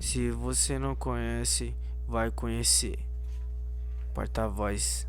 Se você não conhece, vai conhecer. Porta-voz.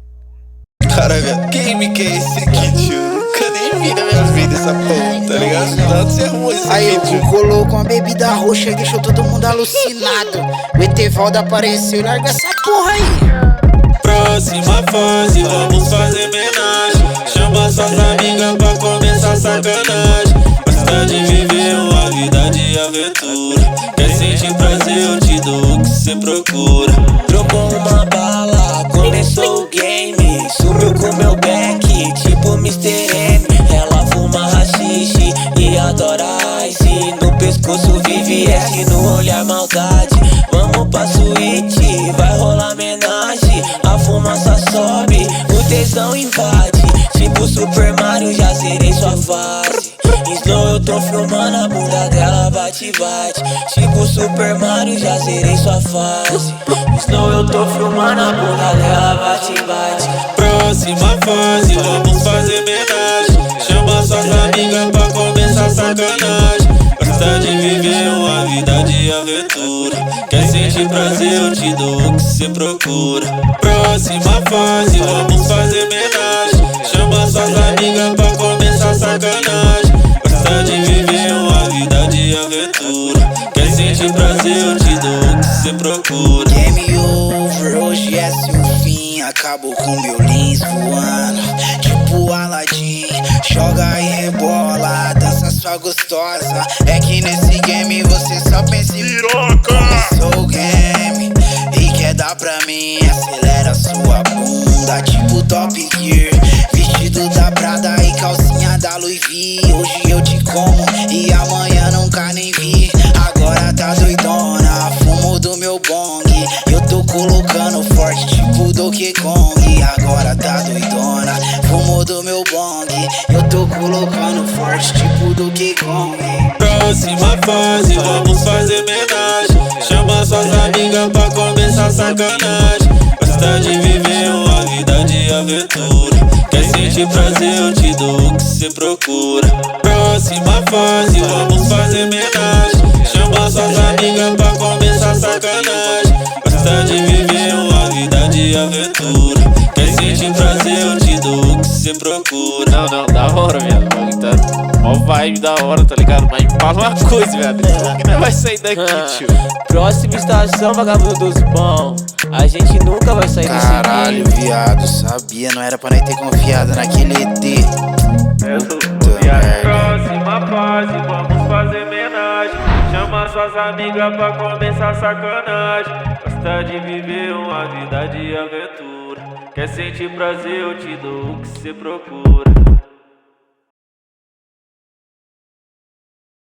Caraca, game que é esse aqui, tio? Nunca nem vi na minha vida essa porra, tá ligado? Nada você arrumou esse Aí aqui, tio. o colocou uma bebida roxa e deixou todo mundo alucinado. O Etevaldo apareceu e larga essa porra aí. Próxima fase, vamos fazer homenagem. Chama suas amigas pra começar a sacanagem. Gosta de viver uma vida de aventura. Quer sentir prazer, eu te dou o que cê procura. Trocou uma bala, começou o game. Sumiu com meu back, tipo Mr. M. Ela fuma rachixe e adora ice. No pescoço vive S, no olhar maldade. Vamos pra suíte, vai rolar homenagem. A fumaça sobe, o tesão invade. Tipo Super Mario, já zerei sua fase. Snow, eu tô filmando a bunda dela, bate-bate. Tipo Super Mario, já zerei sua fase. Snow, eu tô filmando a bunda dela, bate-bate. Próxima fase, vamos fazer homenagem. Chama suas amigas pra começar a sacanagem. Gosta de viver uma vida de aventura. Quer sentir prazer, eu te dou o que cê procura. Próxima fase, vamos fazer homenagem. Chama suas amigas pra começar a sacanagem. Gosta de viver uma vida de aventura. Quer sentir prazer, eu te dou o que cê procura. Game over, hoje é seu fim. Acabou com meu lins voando, tipo Aladdin. Joga e rebola, dança sua gostosa. É que nesse game você só pensa em piroca. Começou o game e quer dar pra mim. Acelera sua bunda, tipo Top Gear. Vestido da Prada e calcinha da Louis V. Hoje eu te como e amanhã nunca nem vi. Agora tá doidona, fumo do meu bong. Eu tô colocando forte, tipo Donkey Kong. Agora tá doidona, fumo do meu bong. Eu tô colocando forte, tipo Donkey Kong. Próxima fase, vamos fazer homenagem. Chama suas amigas pra começar a sacanagem. Gosta de viver uma vida de aventura. Quer sentir prazer, eu te dou o que cê procura. Próxima fase, vamos fazer homenagem. Chama suas amigas pra começar a sacanagem. Gosta de viver uma vida de aventura. Quer sentir prazer, eu te dou o que cê procura. Não, da hora, viado. Tá mó vibe da hora, tá ligado? Mas me fala uma coisa, viado. Como que nós vai sair daqui, tio? Próxima estação, vagabundo dos bons. A gente nunca vai sair desse Caralho, game. viado, sabia, não era pra nós ter confiado naquele ET. Puta merda. Próxima fase, vamos fazer homenagem. Chama suas amigas pra começar a sacanagem. Gosta de viver uma vida de aventura. Quer sentir prazer, eu te dou o que cê procura.